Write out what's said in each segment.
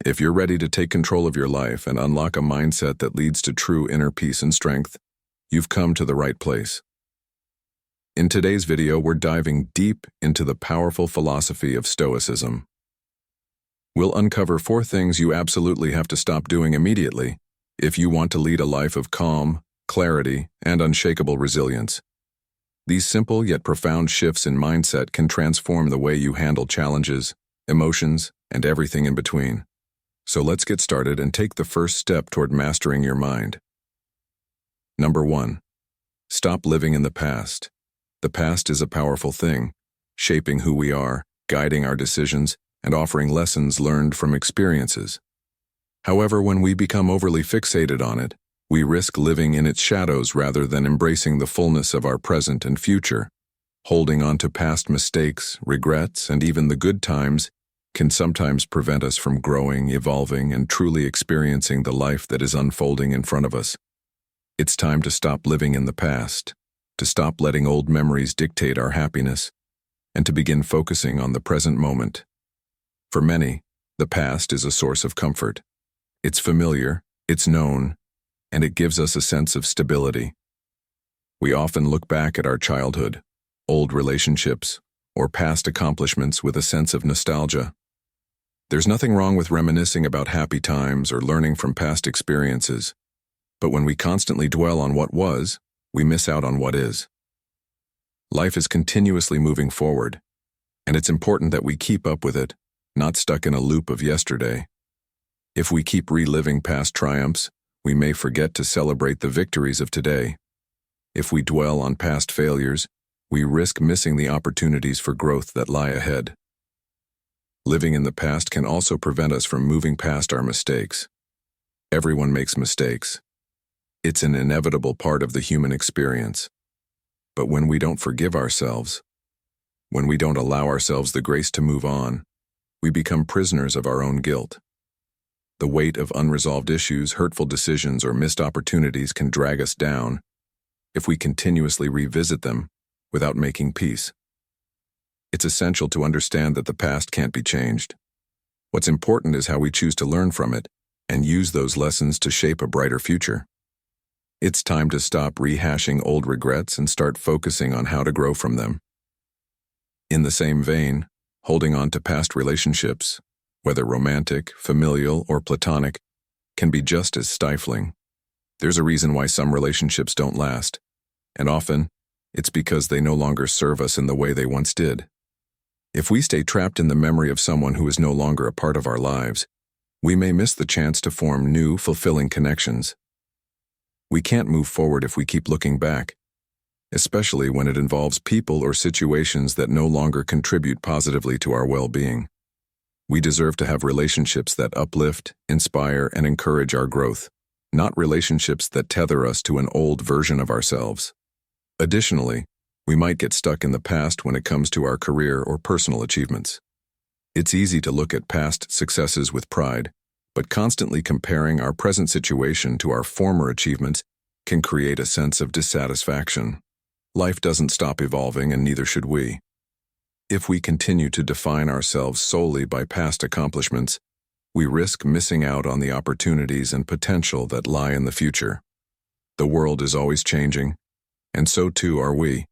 If you're ready to take control of your life and unlock a mindset that leads to true inner peace and strength, you've come to the right place. In today's video, we're diving deep into the powerful philosophy of Stoicism. We'll uncover 4 things you absolutely have to stop doing immediately if you want to lead a life of calm, clarity, and unshakable resilience. These simple yet profound shifts in mindset can transform the way you handle challenges, emotions, and everything in between. So let's get started and take the first step toward mastering your mind. Number 1. Stop living in the past. The past is a powerful thing, shaping who we are, guiding our decisions, and offering lessons learned from experiences. However, when we become overly fixated on it, we risk living in its shadows rather than embracing the fullness of our present and future. Holding on to past mistakes, regrets, and even the good times can sometimes prevent us from growing, evolving, and truly experiencing the life that is unfolding in front of us. It's time to stop living in the past, to stop letting old memories dictate our happiness, and to begin focusing on the present moment. For many, the past is a source of comfort. It's familiar, it's known, and it gives us a sense of stability. We often look back at our childhood, old relationships, or past accomplishments with a sense of nostalgia. There's nothing wrong with reminiscing about happy times or learning from past experiences, but when we constantly dwell on what was, we miss out on what is. Life is continuously moving forward, and it's important that we keep up with it, not stuck in a loop of yesterday. If we keep reliving past triumphs, we may forget to celebrate the victories of today. If we dwell on past failures, we risk missing the opportunities for growth that lie ahead. Living in the past can also prevent us from moving past our mistakes. Everyone makes mistakes. It's an inevitable part of the human experience. But when we don't forgive ourselves, when we don't allow ourselves the grace to move on, we become prisoners of our own guilt. The weight of unresolved issues, hurtful decisions, or missed opportunities can drag us down if we continuously revisit them without making peace. It's essential to understand that the past can't be changed. What's important is how we choose to learn from it and use those lessons to shape a brighter future. It's time to stop rehashing old regrets and start focusing on how to grow from them. In the same vein, holding on to past relationships, whether romantic, familial, or platonic, can be just as stifling. There's a reason why some relationships don't last, and often, it's because they no longer serve us in the way they once did. If we stay trapped in the memory of someone who is no longer a part of our lives, we may miss the chance to form new, fulfilling connections. We can't move forward if we keep looking back, especially when it involves people or situations that no longer contribute positively to our well-being. We deserve to have relationships that uplift, inspire, and encourage our growth, not relationships that tether us to an old version of ourselves. Additionally, we might get stuck in the past when it comes to our career or personal achievements. It's easy to look at past successes with pride, but constantly comparing our present situation to our former achievements can create a sense of dissatisfaction. Life doesn't stop evolving, and neither should we. If we continue to define ourselves solely by past accomplishments, we risk missing out on the opportunities and potential that lie in the future. The world is always changing, and so too are we.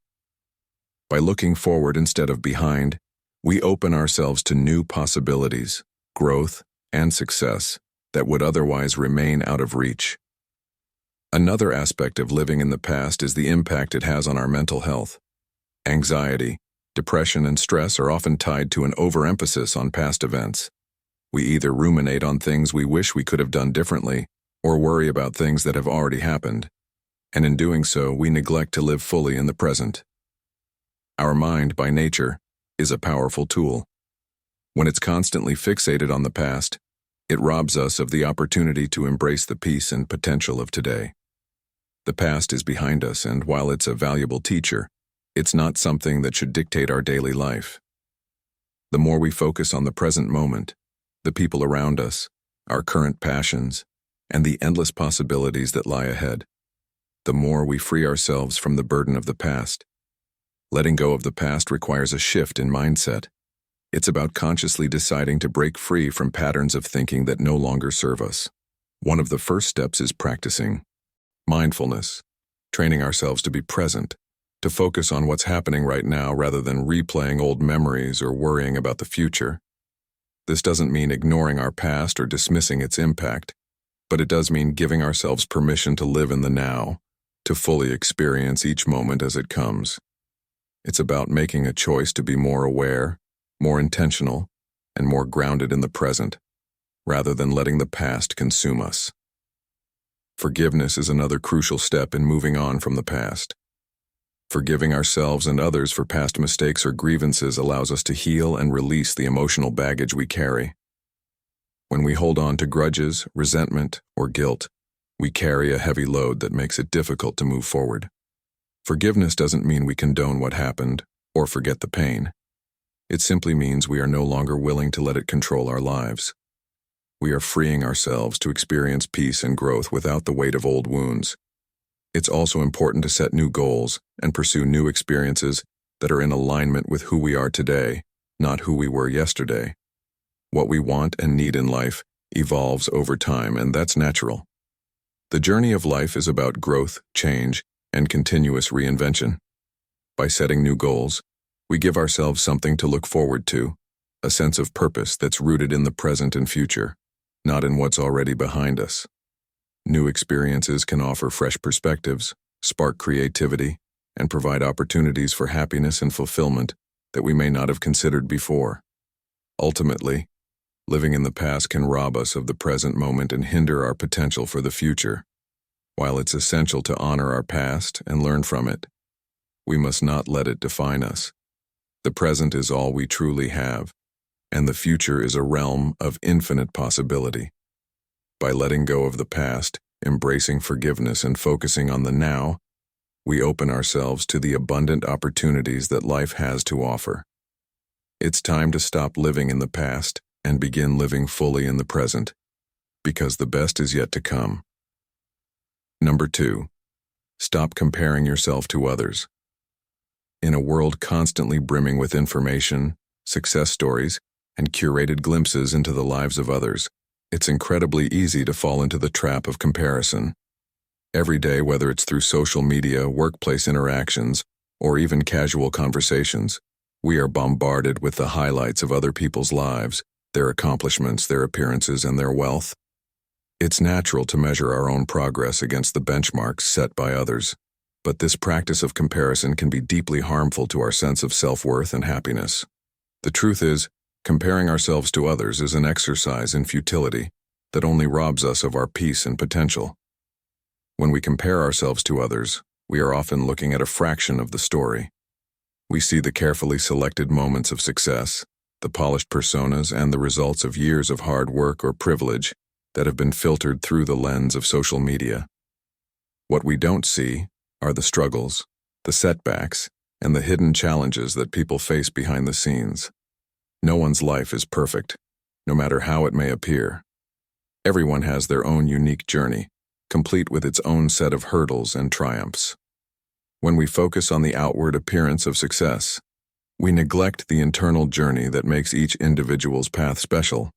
By looking forward instead of behind, we open ourselves to new possibilities, growth, and success that would otherwise remain out of reach. Another aspect of living in the past is the impact it has on our mental health. Anxiety, depression, and stress are often tied to an overemphasis on past events. We either ruminate on things we wish we could have done differently, or worry about things that have already happened. And in doing so, we neglect to live fully in the present. Our mind, by nature, is a powerful tool. When it's constantly fixated on the past, it robs us of the opportunity to embrace the peace and potential of today. The past is behind us, and while it's a valuable teacher, it's not something that should dictate our daily life. The more we focus on the present moment, the people around us, our current passions, and the endless possibilities that lie ahead, the more we free ourselves from the burden of the past. Letting go of the past requires a shift in mindset. It's about consciously deciding to break free from patterns of thinking that no longer serve us. One of the first steps is practicing mindfulness, training ourselves to be present, to focus on what's happening right now rather than replaying old memories or worrying about the future. This doesn't mean ignoring our past or dismissing its impact, but it does mean giving ourselves permission to live in the now, to fully experience each moment as it comes. It's about making a choice to be more aware, more intentional, and more grounded in the present, rather than letting the past consume us. Forgiveness is another crucial step in moving on from the past. Forgiving ourselves and others for past mistakes or grievances allows us to heal and release the emotional baggage we carry. When we hold on to grudges, resentment, or guilt, we carry a heavy load that makes it difficult to move forward. Forgiveness doesn't mean we condone what happened or forget the pain. It simply means we are no longer willing to let it control our lives. We are freeing ourselves to experience peace and growth without the weight of old wounds. It's also important to set new goals and pursue new experiences that are in alignment with who we are today, not who we were yesterday. What we want and need in life evolves over time, and that's natural. The journey of life is about growth, change, and continuous reinvention. By setting new goals, we give ourselves something to look forward to, a sense of purpose that's rooted in the present and future, not in what's already behind us. New experiences can offer fresh perspectives, spark creativity, and provide opportunities for happiness and fulfillment that we may not have considered before. Ultimately, living in the past can rob us of the present moment and hinder our potential for the future. While it's essential to honor our past and learn from it, we must not let it define us. The present is all we truly have, and the future is a realm of infinite possibility. By letting go of the past, embracing forgiveness, and focusing on the now, we open ourselves to the abundant opportunities that life has to offer. It's time to stop living in the past and begin living fully in the present, because the best is yet to come. Number 2, stop comparing yourself to others. In a world constantly brimming with information, success stories, and curated glimpses into the lives of others, it's incredibly easy to fall into the trap of comparison. Every day, whether it's through social media, workplace interactions, or even casual conversations, we are bombarded with the highlights of other people's lives, their accomplishments, their appearances, and their wealth. It's natural to measure our own progress against the benchmarks set by others, but this practice of comparison can be deeply harmful to our sense of self-worth and happiness. The truth is, comparing ourselves to others is an exercise in futility that only robs us of our peace and potential. When we compare ourselves to others, we are often looking at a fraction of the story. We see the carefully selected moments of success, the polished personas, and the results of years of hard work or privilege that have been filtered through the lens of social media. What we don't see are the struggles, the setbacks, and the hidden challenges that people face behind the scenes. No one's life is perfect, no matter how it may appear. Everyone has their own unique journey, complete with its own set of hurdles and triumphs. When we focus on the outward appearance of success, we neglect the internal journey that makes each individual's path special.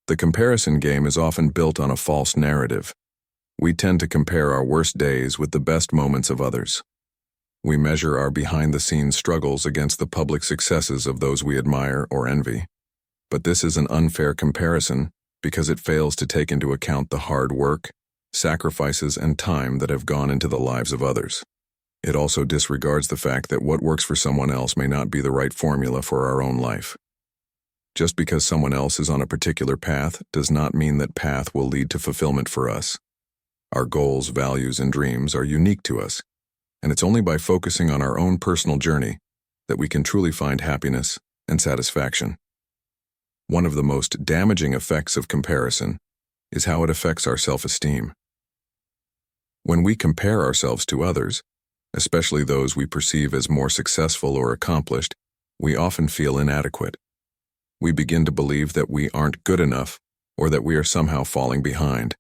The comparison game is often built on a false narrative. We tend to compare our worst days with the best moments of others. We measure our behind-the-scenes struggles against the public successes of those we admire or envy. But this is an unfair comparison because it fails to take into account the hard work, sacrifices, and time that have gone into the lives of others. It also disregards the fact that what works for someone else may not be the right formula for our own life. Just because someone else is on a particular path does not mean that path will lead to fulfillment for us. Our goals, values, and dreams are unique to us, and it's only by focusing on our own personal journey that we can truly find happiness and satisfaction. One of the most damaging effects of comparison is how it affects our self-esteem. When we compare ourselves to others, especially those we perceive as more successful or accomplished, we often feel inadequate. We begin to believe that we aren't good enough or that we are somehow falling behind.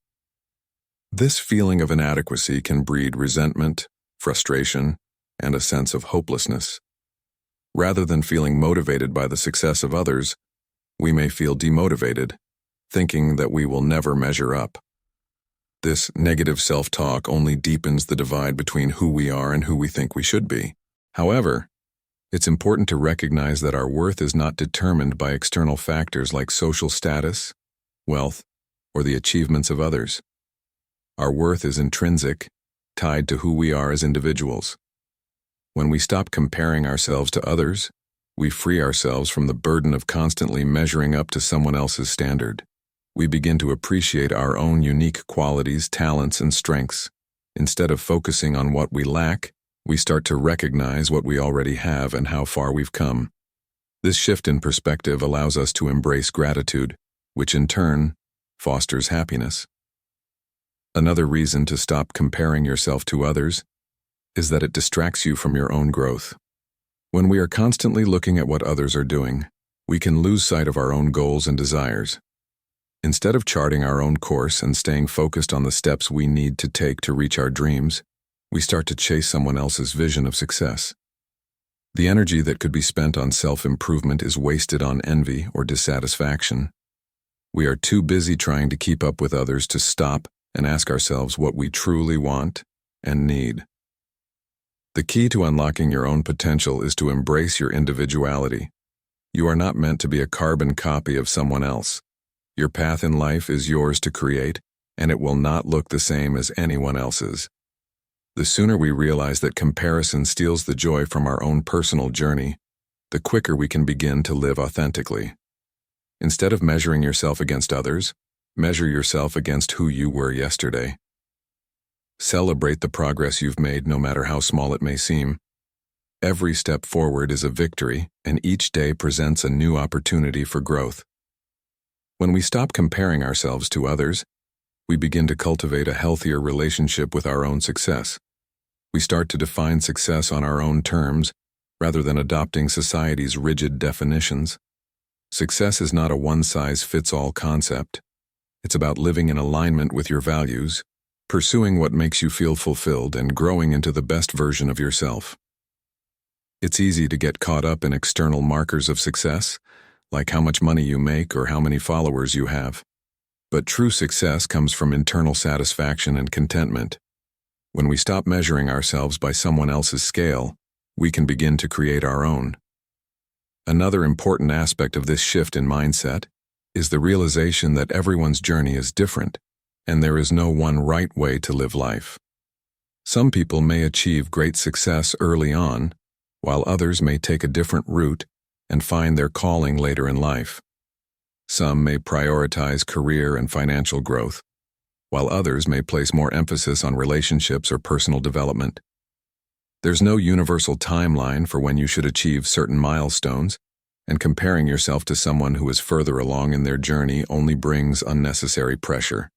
This feeling of inadequacy can breed resentment, frustration, and a sense of hopelessness. Rather than feeling motivated by the success of others, we may feel demotivated, thinking that we will never measure up. This negative self-talk only deepens the divide between who we are and who we think we should be. However, it's important to recognize that our worth is not determined by external factors like social status, wealth, or the achievements of others. Our worth is intrinsic, tied to who we are as individuals. When we stop comparing ourselves to others, we free ourselves from the burden of constantly measuring up to someone else's standard. We begin to appreciate our own unique qualities, talents, and strengths. Instead of focusing on what we lack, we start to recognize what we already have and how far we've come. This shift in perspective allows us to embrace gratitude, which in turn fosters happiness. Another reason to stop comparing yourself to others is that it distracts you from your own growth. When we are constantly looking at what others are doing, we can lose sight of our own goals and desires. Instead of charting our own course and staying focused on the steps we need to take to reach our dreams, we start to chase someone else's vision of success. The energy that could be spent on self-improvement is wasted on envy or dissatisfaction. We are too busy trying to keep up with others to stop and ask ourselves what we truly want and need. The key to unlocking your own potential is to embrace your individuality. You are not meant to be a carbon copy of someone else. Your path in life is yours to create, and it will not look the same as anyone else's. The sooner we realize that comparison steals the joy from our own personal journey, the quicker we can begin to live authentically. Instead of measuring yourself against others, measure yourself against who you were yesterday. Celebrate the progress you've made, no matter how small it may seem. Every step forward is a victory, and each day presents a new opportunity for growth. When we stop comparing ourselves to others, we begin to cultivate a healthier relationship with our own success. We start to define success on our own terms, rather than adopting society's rigid definitions. Success is not a one-size-fits-all concept. It's about living in alignment with your values, pursuing what makes you feel fulfilled, and growing into the best version of yourself. It's easy to get caught up in external markers of success, like how much money you make or how many followers you have. But true success comes from internal satisfaction and contentment. When we stop measuring ourselves by someone else's scale, we can begin to create our own. Another important aspect of this shift in mindset is the realization that everyone's journey is different, and there is no one right way to live life. Some people may achieve great success early on, while others may take a different route and find their calling later in life. Some may prioritize career and financial growth, while others may place more emphasis on relationships or personal development. There's no universal timeline for when you should achieve certain milestones, and comparing yourself to someone who is further along in their journey only brings unnecessary pressure.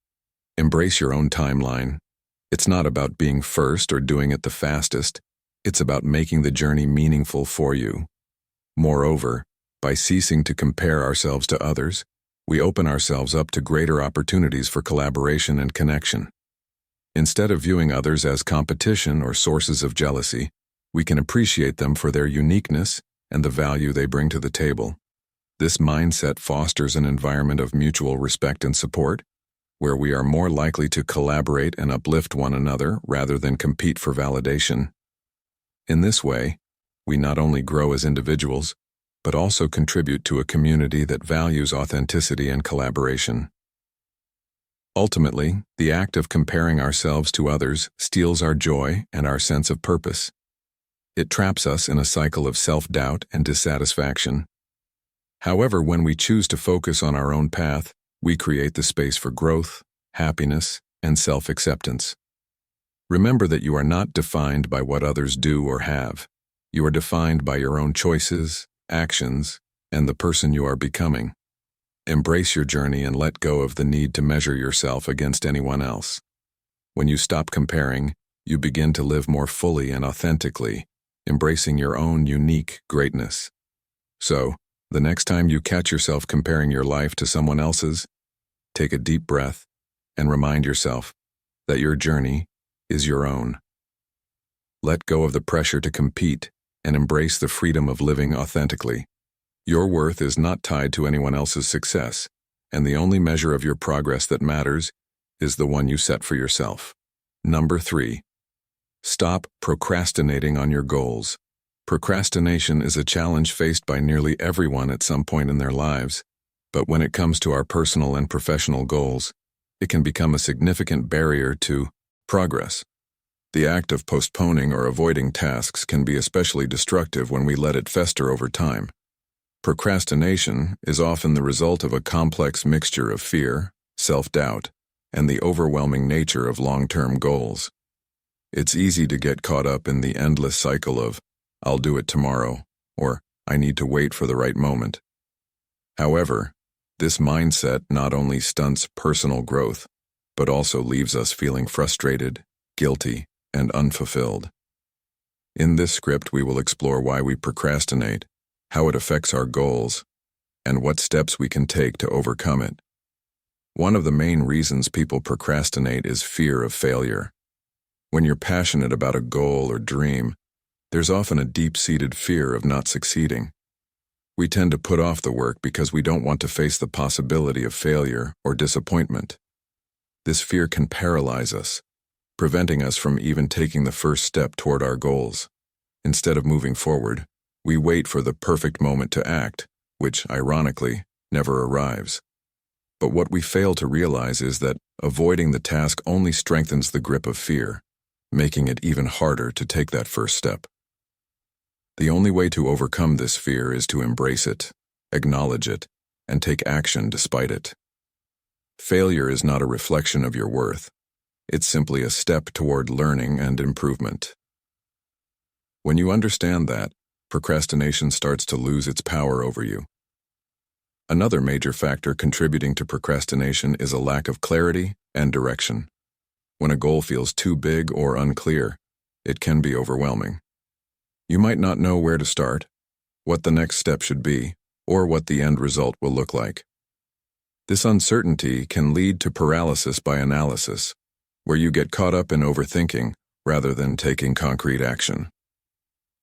Embrace your own timeline. It's not about being first or doing it the fastest. It's about making the journey meaningful for you. Moreover, by ceasing to compare ourselves to others, we open ourselves up to greater opportunities for collaboration and connection. Instead of viewing others as competition or sources of jealousy, we can appreciate them for their uniqueness and the value they bring to the table. This mindset fosters an environment of mutual respect and support, where we are more likely to collaborate and uplift one another rather than compete for validation. In this way, we not only grow as individuals, but also contribute to a community that values authenticity and collaboration. Ultimately, the act of comparing ourselves to others steals our joy and our sense of purpose. It traps us in a cycle of self-doubt and dissatisfaction. However, when we choose to focus on our own path, we create the space for growth, happiness, and self-acceptance. Remember that you are not defined by what others do or have. You are defined by your own choices, actions, and the person you are becoming. Embrace your journey and let go of the need to measure yourself against anyone else. When you stop comparing, you begin to live more fully and authentically, embracing your own unique greatness. So, the next time you catch yourself comparing your life to someone else's, take a deep breath and remind yourself that your journey is your own. Let go of the pressure to compete and embrace the freedom of living authentically. Your worth is not tied to anyone else's success, and the only measure of your progress that matters is the one you set for yourself. Number 3. Stop procrastinating on your goals. Procrastination is a challenge faced by nearly everyone at some point in their lives, but when it comes to our personal and professional goals, it can become a significant barrier to progress. The act of postponing or avoiding tasks can be especially destructive when we let it fester over time. Procrastination is often the result of a complex mixture of fear, self-doubt, and the overwhelming nature of long-term goals. It's easy to get caught up in the endless cycle of, "I'll do it tomorrow," or "I need to wait for the right moment." However, this mindset not only stunts personal growth, but also leaves us feeling frustrated, guilty, and unfulfilled. In this script, we will explore why we procrastinate, how it affects our goals, and what steps we can take to overcome it. One of the main reasons people procrastinate is fear of failure. When you're passionate about a goal or dream, there's often a deep-seated fear of not succeeding. We tend to put off the work because we don't want to face the possibility of failure or disappointment. This fear can paralyze us, preventing us from even taking the first step toward our goals. Instead of moving forward, we wait for the perfect moment to act, which, ironically, never arrives. But what we fail to realize is that avoiding the task only strengthens the grip of fear, making it even harder to take that first step. The only way to overcome this fear is to embrace it, acknowledge it, and take action despite it. Failure is not a reflection of your worth. It's simply a step toward learning and improvement. When you understand that, procrastination starts to lose its power over you. Another major factor contributing to procrastination is a lack of clarity and direction. When a goal feels too big or unclear, it can be overwhelming. You might not know where to start, what the next step should be, or what the end result will look like. This uncertainty can lead to paralysis by analysis, where you get caught up in overthinking rather than taking concrete action.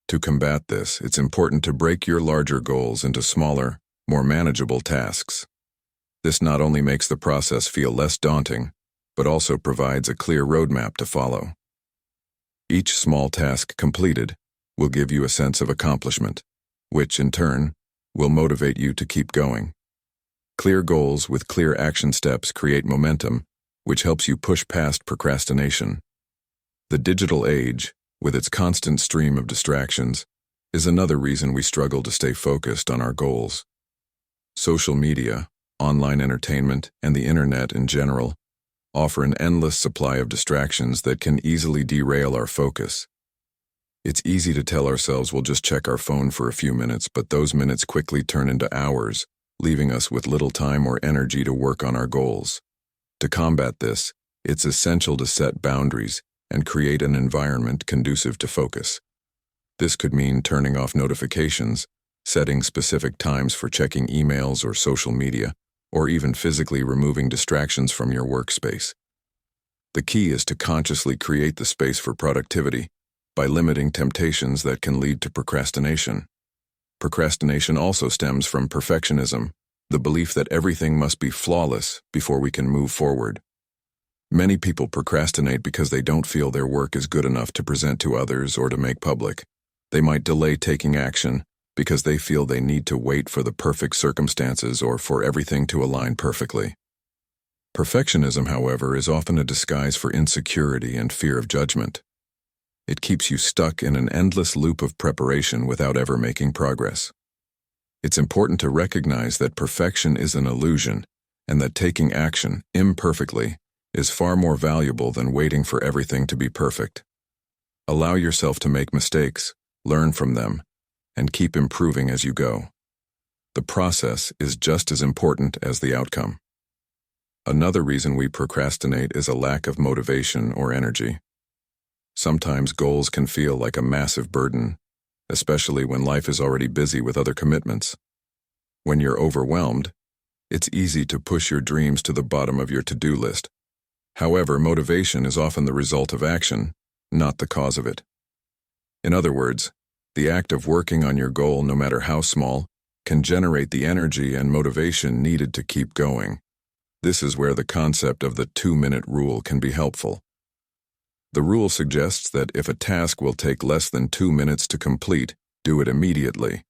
To combat this, it's important to break your larger goals into smaller, more manageable tasks. This not only makes the process feel less daunting, but also provides a clear roadmap to follow. Each small task completed will give you a sense of accomplishment, which, in turn, will motivate you to keep going. Clear goals with clear action steps create momentum, which helps you push past procrastination. The digital age, with its constant stream of distractions, is another reason we struggle to stay focused on our goals. Social media, online entertainment, and the internet in general offer an endless supply of distractions that can easily derail our focus. It's easy to tell ourselves we'll just check our phone for a few minutes, but those minutes quickly turn into hours, leaving us with little time or energy to work on our goals. To combat this, it's essential to set boundaries and create an environment conducive to focus. This could mean turning off notifications, setting specific times for checking emails or social media, or even physically removing distractions from your workspace. The key is to consciously create the space for productivity by limiting temptations that can lead to procrastination. Procrastination also stems from perfectionism, the belief that everything must be flawless before we can move forward. Many people procrastinate because they don't feel their work is good enough to present to others or to make public. They might delay taking action because they feel they need to wait for the perfect circumstances or for everything to align perfectly. Perfectionism, however, is often a disguise for insecurity and fear of judgment. It keeps you stuck in an endless loop of preparation without ever making progress. It's important to recognize that perfection is an illusion and that taking action imperfectly is far more valuable than waiting for everything to be perfect. Allow yourself to make mistakes, learn from them, and keep improving as you go. The process is just as important as the outcome. Another reason we procrastinate is a lack of motivation or energy. Sometimes goals can feel like a massive burden, especially when life is already busy with other commitments. When you're overwhelmed, it's easy to push your dreams to the bottom of your to-do list. However, motivation is often the result of action, not the cause of it. In other words, The act of working on your goal, no matter how small, can generate the energy and motivation needed to keep going. This is where the concept of the 2-minute rule can be helpful. The rule suggests that if a task will take less than 2 minutes to complete, do it immediately.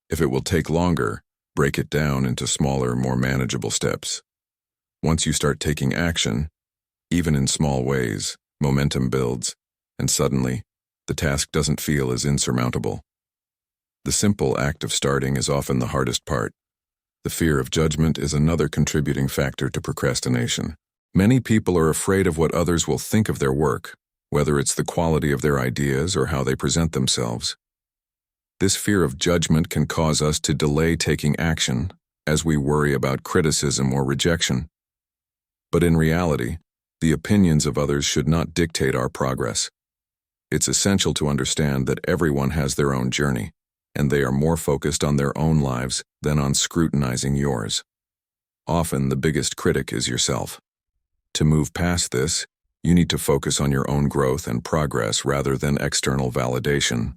If it will take longer, break it down into smaller, more manageable steps. Once you start taking action, even in small ways, momentum builds, and suddenly, the task doesn't feel as insurmountable. The simple act of starting is often the hardest part. The fear of judgment is another contributing factor to procrastination. Many people are afraid of what others will think of their work, whether it's the quality of their ideas or how they present themselves. This fear of judgment can cause us to delay taking action as we worry about criticism or rejection. But in reality, the opinions of others should not dictate our progress. It's essential to understand that everyone has their own journey, and they are more focused on their own lives than on scrutinizing yours. Often, the biggest critic is yourself. To move past this, you need to focus on your own growth and progress rather than external validation.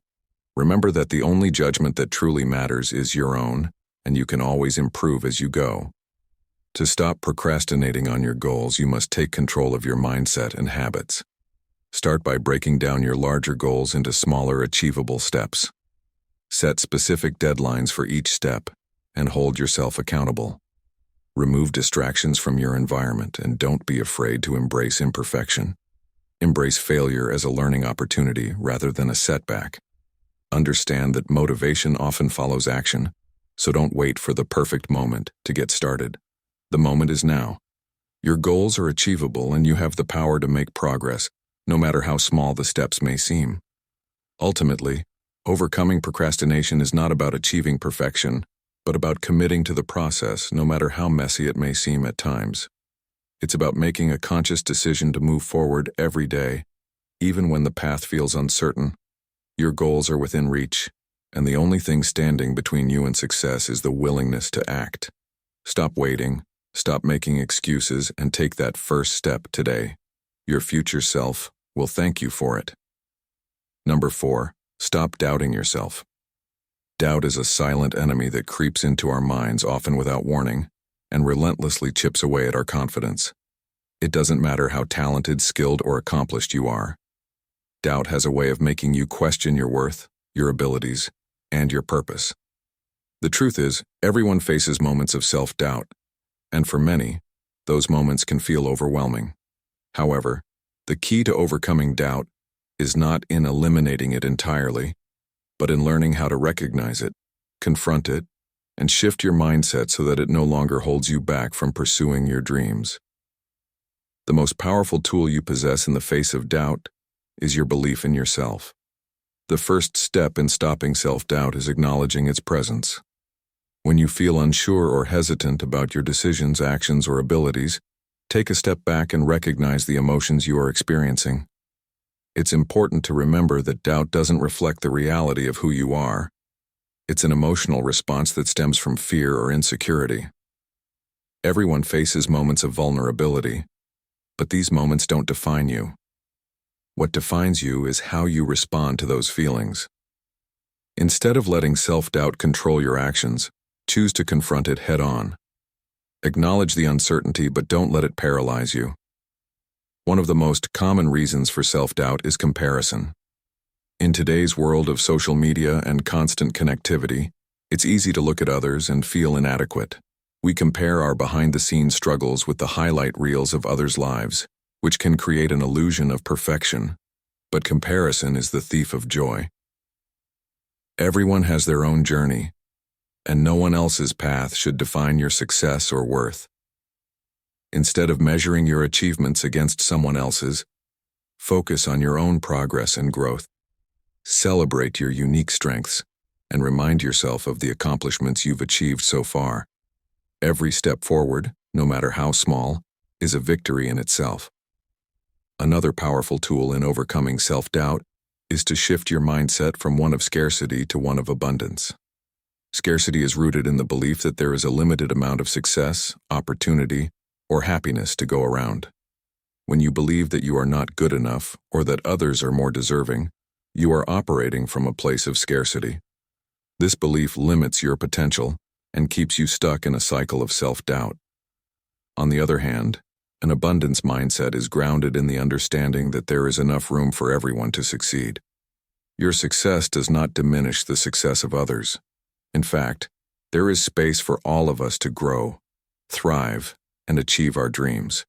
Remember that the only judgment that truly matters is your own, and you can always improve as you go. To stop procrastinating on your goals, you must take control of your mindset and habits. Start by breaking down your larger goals into smaller, achievable steps. Set specific deadlines for each step, and hold yourself accountable. Remove distractions from your environment, and don't be afraid to embrace imperfection. Embrace failure as a learning opportunity rather than a setback. Understand that motivation often follows action, so don't wait for the perfect moment to get started. The moment is now. Your goals are achievable, and you have the power to make progress, no matter how small the steps may seem. Ultimately, overcoming procrastination is not about achieving perfection, but about committing to the process, no matter how messy it may seem at times. It's about making a conscious decision to move forward every day, even when the path feels uncertain. Your goals are within reach, and the only thing standing between you and success is the willingness to act. Stop waiting, stop making excuses, and take that first step today. Your future self will thank you for it. Number 4, stop doubting yourself. Doubt is a silent enemy that creeps into our minds, often without warning, and relentlessly chips away at our confidence. It doesn't matter how talented, skilled, or accomplished you are. Doubt has a way of making you question your worth, your abilities, and your purpose. The truth is, everyone faces moments of self-doubt, and for many, those moments can feel overwhelming. However, the key to overcoming doubt is not in eliminating it entirely, but in learning how to recognize it, confront it, and shift your mindset so that it no longer holds you back from pursuing your dreams. The most powerful tool you possess in the face of doubt is your belief in yourself. The first step in stopping self-doubt is acknowledging its presence. When you feel unsure or hesitant about your decisions, actions, or abilities, take a step back and recognize the emotions you are experiencing. It's important to remember that doubt doesn't reflect the reality of who you are. It's an emotional response that stems from fear or insecurity. Everyone faces moments of vulnerability, but these moments don't define you. What defines you is how you respond to those feelings. Instead of letting self-doubt control your actions, choose to confront it head-on. Acknowledge the uncertainty, but don't let it paralyze you. One of the most common reasons for self-doubt is comparison. In today's world of social media and constant connectivity, it's easy to look at others and feel inadequate. We compare our behind-the-scenes struggles with the highlight reels of others' lives, which can create an illusion of perfection. But comparison is the thief of joy. Everyone has their own journey, and no one else's path should define your success or worth. Instead of measuring your achievements against someone else's, focus on your own progress and growth. Celebrate your unique strengths and remind yourself of the accomplishments you've achieved so far. Every step forward, no matter how small, is a victory in itself. Another powerful tool in overcoming self-doubt is to shift your mindset from one of scarcity to one of abundance. Scarcity is rooted in the belief that there is a limited amount of success, opportunity, or happiness to go around. When you believe that you are not good enough or that others are more deserving, you are operating from a place of scarcity. This belief limits your potential and keeps you stuck in a cycle of self-doubt. On the other hand, an abundance mindset is grounded in the understanding that there is enough room for everyone to succeed. Your success does not diminish the success of others. In fact, there is space for all of us to grow, thrive, and achieve our dreams.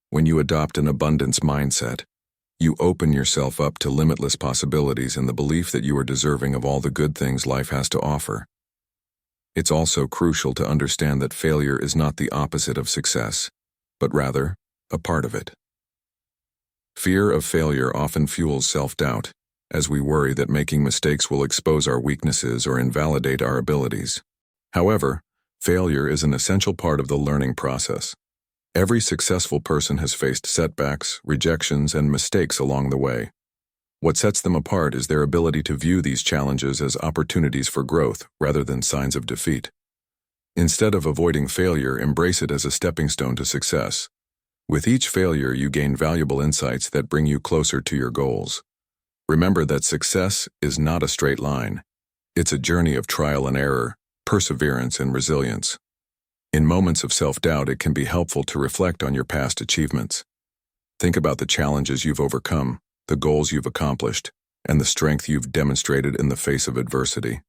When you adopt an abundance mindset, you open yourself up to limitless possibilities and the belief that you are deserving of all the good things life has to offer. It's also crucial to understand that failure is not the opposite of success, but rather a part of it. Fear of failure often fuels self-doubt, as we worry that making mistakes will expose our weaknesses or invalidate our abilities. However, failure is an essential part of the learning process. Every successful person has faced setbacks, rejections, and mistakes along the way. What sets them apart is their ability to view these challenges as opportunities for growth rather than signs of defeat. Instead of avoiding failure, embrace it as a stepping stone to success. With each failure, you gain valuable insights that bring you closer to your goals. Remember that success is not a straight line. It's a journey of trial and error, perseverance, and resilience. In moments of self-doubt, it can be helpful to reflect on your past achievements. Think about the challenges you've overcome, the goals you've accomplished, and the strength you've demonstrated in the face of adversity.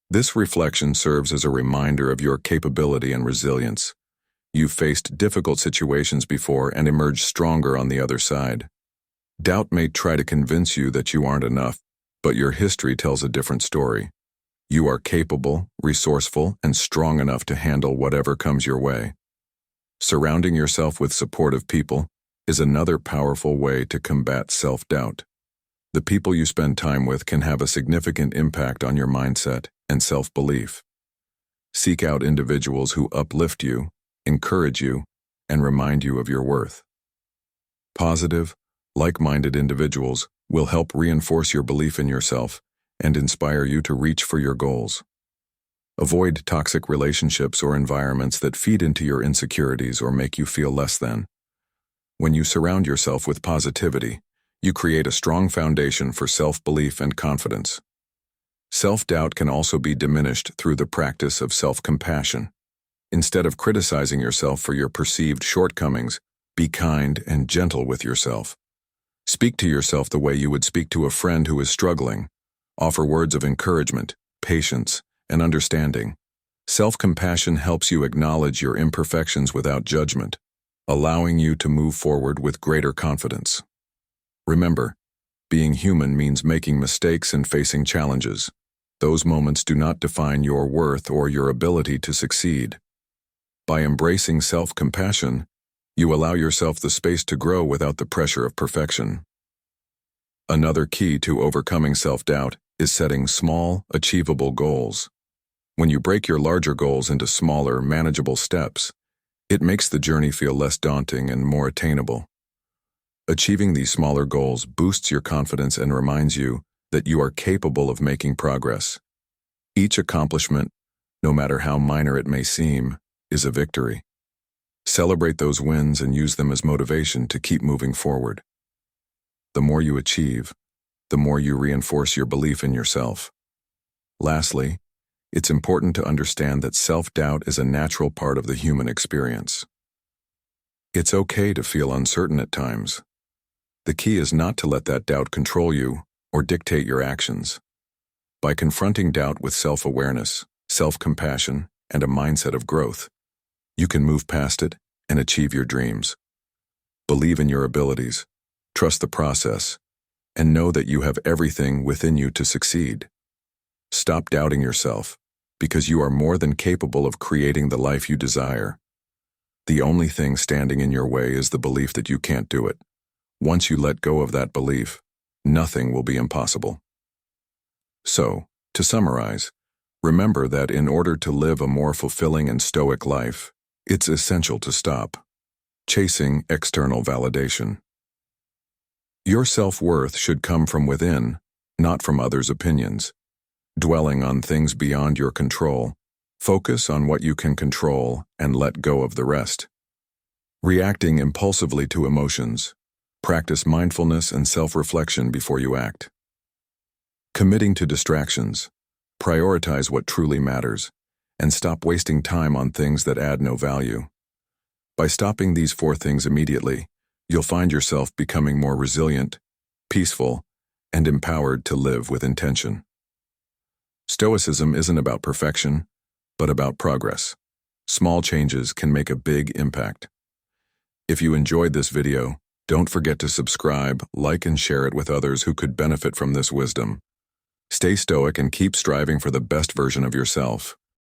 This reflection serves as a reminder of your capability and resilience. You've faced difficult situations before and emerged stronger on the other side. Doubt may try to convince you that you aren't enough, but your history tells a different story. You are capable, resourceful, and strong enough to handle whatever comes your way. Surrounding yourself with supportive people is another powerful way to combat self-doubt. The people you spend time with can have a significant impact on your mindset and self-belief. Seek out individuals who uplift you, encourage you, and remind you of your worth. Positive, like-minded individuals will help reinforce your belief in yourself and inspire you to reach for your goals. Avoid toxic relationships or environments that feed into your insecurities or make you feel less than. When you surround yourself with positivity, you create a strong foundation for self-belief and confidence. Self-doubt can also be diminished through the practice of self-compassion. Instead of criticizing yourself for your perceived shortcomings, be kind and gentle with yourself. Speak to yourself the way you would speak to a friend who is struggling. Offer words of encouragement, patience, and understanding. Self-compassion helps you acknowledge your imperfections without judgment, allowing you to move forward with greater confidence. Remember, being human means making mistakes and facing challenges. Those moments do not define your worth or your ability to succeed. By embracing self-compassion, you allow yourself the space to grow without the pressure of perfection. Another key to overcoming self-doubt is setting small, achievable goals. When you break your larger goals into smaller, manageable steps, it makes the journey feel less daunting and more attainable. Achieving these smaller goals boosts your confidence and reminds you that you are capable of making progress. Each accomplishment, no matter how minor it may seem, is a victory. Celebrate those wins and use them as motivation to keep moving forward. The more you achieve, the more you reinforce your belief in yourself. Lastly, it's important to understand that self-doubt is a natural part of the human experience. It's okay to feel uncertain at times. The key is not to let that doubt control you or dictate your actions. By confronting doubt with self-awareness, self-compassion, and a mindset of growth, you can move past it and achieve your dreams. Believe in your abilities, trust the process, and know that you have everything within you to succeed. Stop doubting yourself, because you are more than capable of creating the life you desire. The only thing standing in your way is the belief that you can't do it. Once you let go of that belief, nothing will be impossible. So, to summarize, remember that in order to live a more fulfilling and stoic life, it's essential to stop chasing external validation. Your self-worth should come from within, not from others' opinions. Dwelling on things beyond your control, focus on what you can control and let go of the rest. Reacting impulsively to emotions, practice mindfulness and self-reflection before you act. Committing to distractions. Prioritize what truly matters, and stop wasting time on things that add no value. By stopping these 4 things immediately, you'll find yourself becoming more resilient, peaceful, and empowered to live with intention. Stoicism isn't about perfection, but about progress. Small changes can make a big impact. If you enjoyed this video, don't forget to subscribe, like, and share it with others who could benefit from this wisdom. Stay stoic and keep striving for the best version of yourself.